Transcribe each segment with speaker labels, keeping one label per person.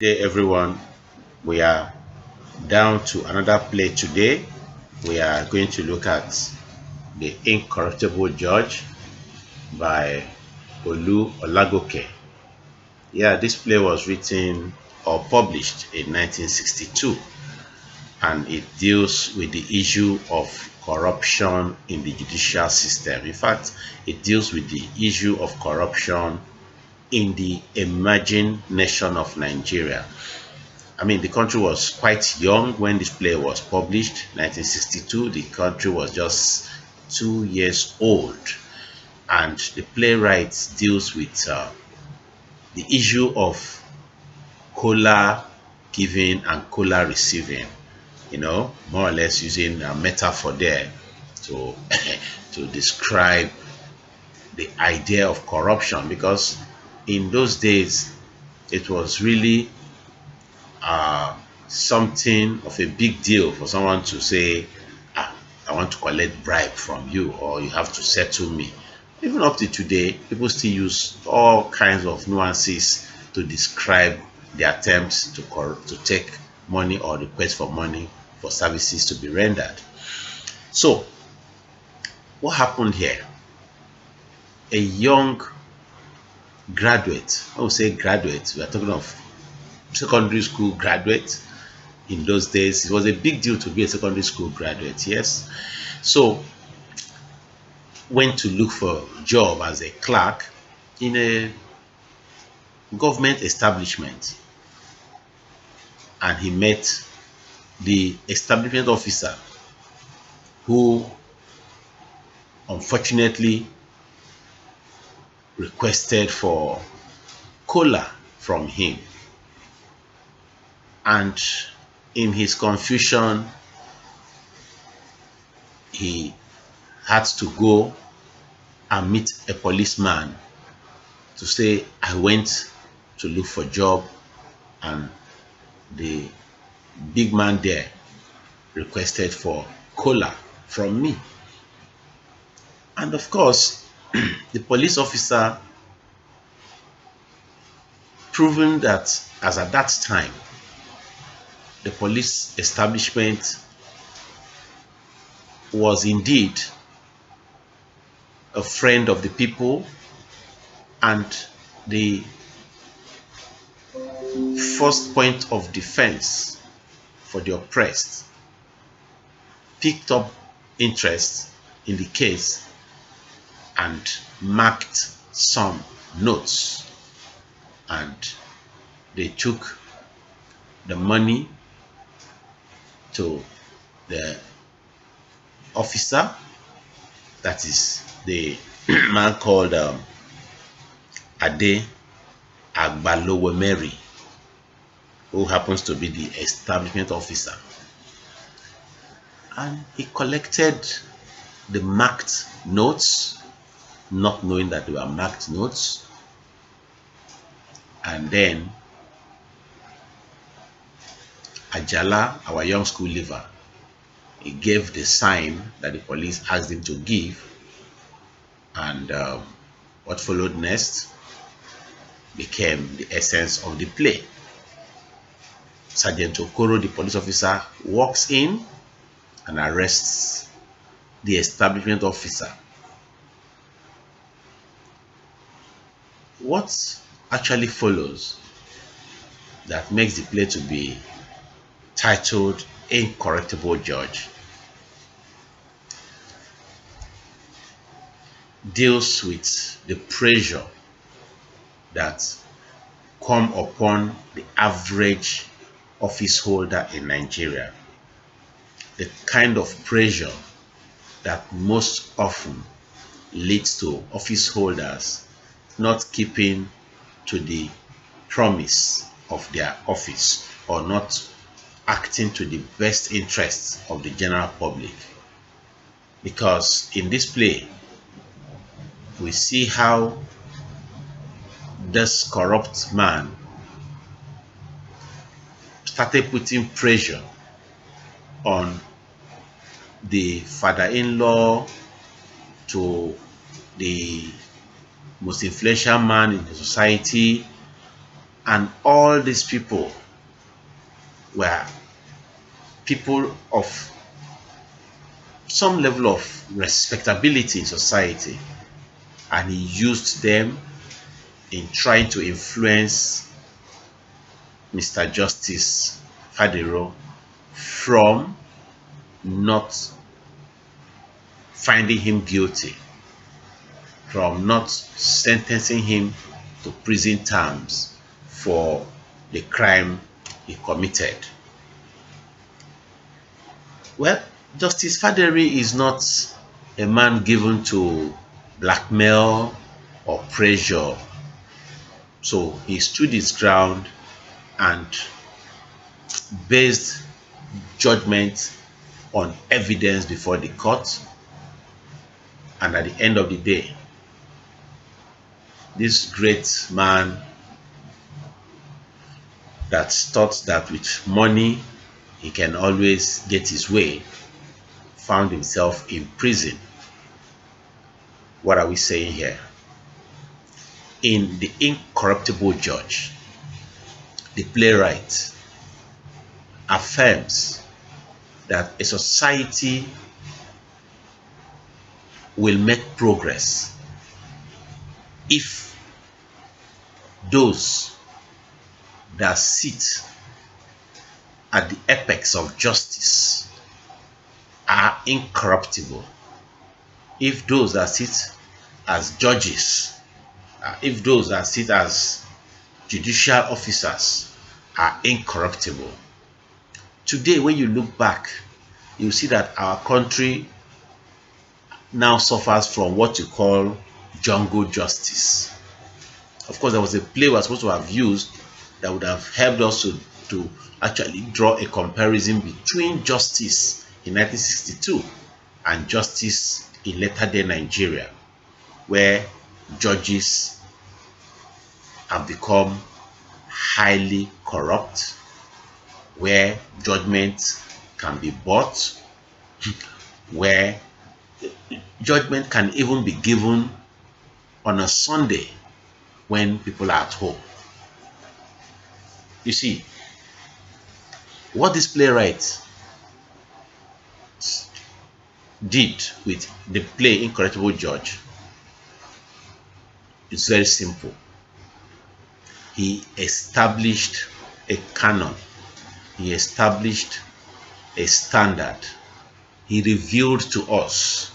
Speaker 1: Hey everyone, we are down to another play today. We are going to look at The Incorruptible Judge by Olu Olagoke. Yeah, this play was written or published in 1962, and it deals with the issue of corruption in the judicial system. In fact, it deals with the issue of corruption in the emerging nation of Nigeria. I mean, the country was quite young when this play was published, 1962. The country was just 2 years old. And the playwright deals with the issue of cola giving and cola receiving, more or less using a metaphor there to, to describe the idea of corruption. Because in those days, it was really something of a big deal for someone to say, I want to collect bribe from you, or you have to settle me. Even up to today, people still use all kinds of nuances to describe the attempts to take money or request for money for services to be rendered. So, what happened here? A young graduate, I would say graduate, we are talking of secondary school graduate. In those days, it was a big deal to be a secondary school graduate, yes. So, went to look for a job as a clerk in a government establishment, and he met the establishment officer who unfortunately requested for cola from him. And in his confusion, he had to go and meet a policeman to say, I went to look for a job, and the big man there requested for cola from me. And of course, the police officer, proven that as at that time, the police establishment was indeed a friend of the people and the first point of defense for the oppressed, picked up interest in the case and marked some notes, and they took the money to the officer, that is the man called Ade Agbalowemeri, who happens to be the establishment officer. And he collected the marked notes, not knowing that they were marked notes. And then Ajala, our young school leaver, he gave the sign that the police asked him to give. And what followed next became the essence of the play. Sergeant Okoro, the police officer, walks in and arrests the establishment officer. What actually follows that makes the play to be titled Incorruptible Judge deals with the pressure that come upon the average office holder in Nigeria. The kind of pressure that most often leads to office holders not keeping to the promise of their office, or not acting to the best interests of the general public. Because in this play, we see how this corrupt man started putting pressure on the father-in-law to the most influential man in the society, And all these people were people of some level of respectability in society, and he used them in trying to influence Mr. Justice Fadero from not finding him guilty, from not sentencing him to prison terms for the crime he committed. Well, Justice Faderi is not a man given to blackmail or pressure. So he stood his ground and based judgment on evidence before the court. And at the end of the day, this great man that thought that with money he can always get his way found himself in prison. What are we saying here? In The Incorruptible Judge, the playwright affirms that a society will make progress if those that sit at the apex of justice are incorruptible. If those that sit as judges, if those that sit as judicial officers are incorruptible. Today, when you look back, you see that our country now suffers from what you call jungle justice. Of course, there was a play we were supposed to have used that would have helped us to actually draw a comparison between justice in 1962 and justice in later day Nigeria, where judges have become highly corrupt, where judgment can be bought, where judgment can even be given on a Sunday when people are at home. You see, what this playwright did with the play Incorruptible Judge is very simple. He established a canon. He established a standard. He revealed to us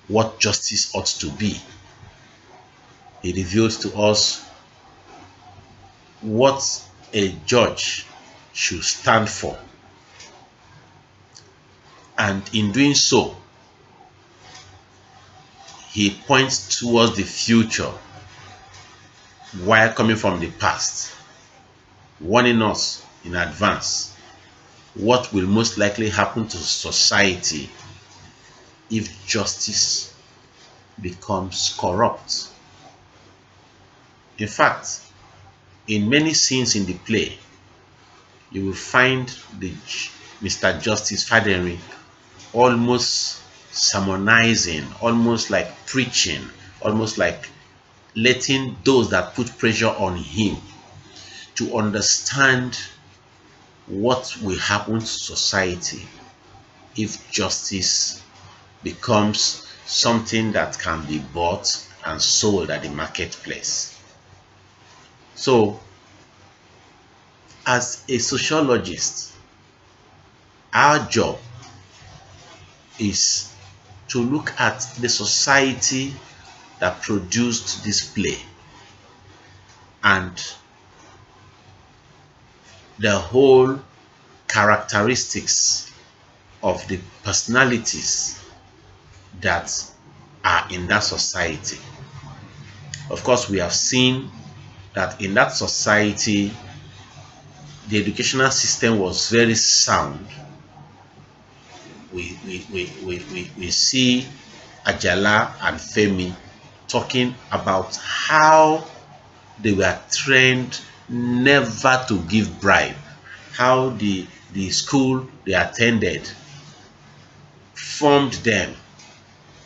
Speaker 1: what justice ought to be. He revealed to us what a judge should stand for. And in doing so, he points towards the future while coming from the past, warning us in advance what will most likely happen to society if justice becomes corrupt. In fact, in many scenes in the play, you will find the Mr. Justice Faderi almost sermonizing, almost like preaching, almost like letting those that put pressure on him to understand what will happen to society if justice becomes something that can be bought and sold at the marketplace. So, as a sociologist, our job is to look at the society that produced this play and the whole characteristics of the personalities that are in that society. Of course, we have seen that in that society, the educational system was very sound. We see Ajala and Femi talking about how they were trained never to give bribe, how the school they attended formed them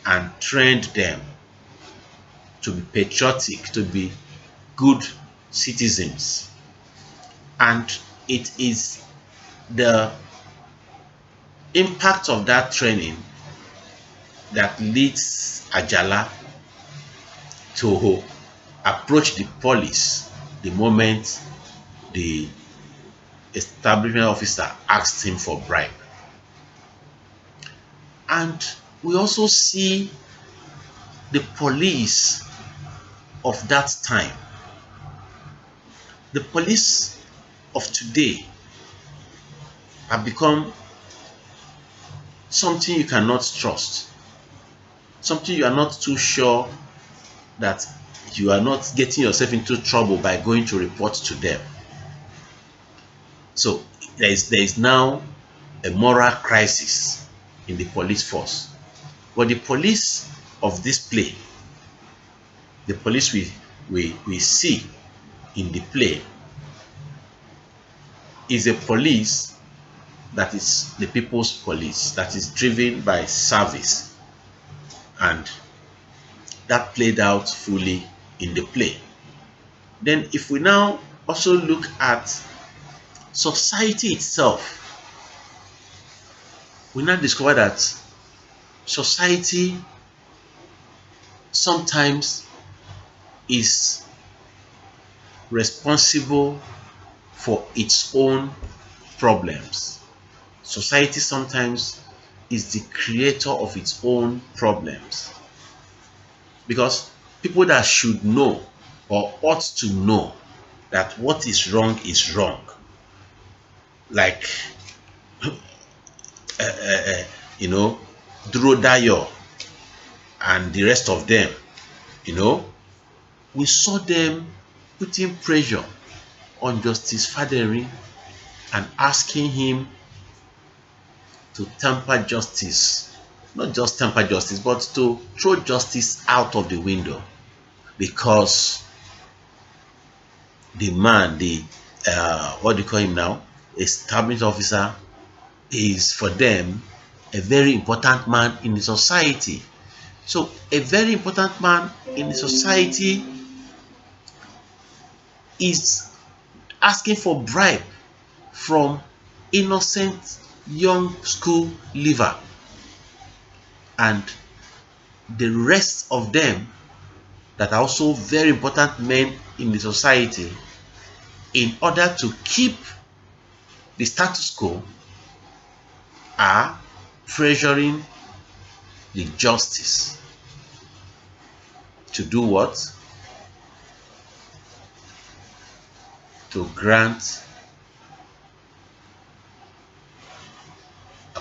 Speaker 1: and trained them to be patriotic, to be good citizens. And it is the impact of that training that leads Ajala to approach the police the moment the establishment officer asked him for bribe. And we also see the police of that time. The police of today have become something you cannot trust, something you are not too sure that you are not getting yourself into trouble by going to report to them. So there is now a moral crisis in the police force. But the police of this play, the police we see in the play, is a police that is the people's police, that is driven by service, and that played out fully in the play. Then if we now also look at society itself, we now discover that society sometimes is responsible for its own problems. Society sometimes is the creator of its own problems, because people that should know or ought to know that what is wrong, like you know, Duro and the rest of them, we saw them putting pressure on Justice Fadering and asking him to temper justice, not just temper justice, but to throw justice out of the window, because the man, the what do you call him now, establishment officer, is for them a very important man in the society. So a very important man in the society is asking for bribe from innocent young school leaver, and the rest of them that are also very important men in the society, in order to keep the status quo, are pressuring the justice to do what? To grant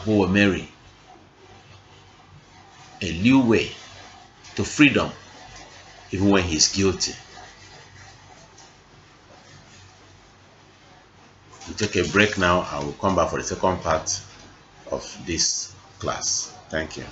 Speaker 1: Mary a leeway to freedom, even when he's guilty. We'll take a break now. I will come back for the second part of this class. Thank you.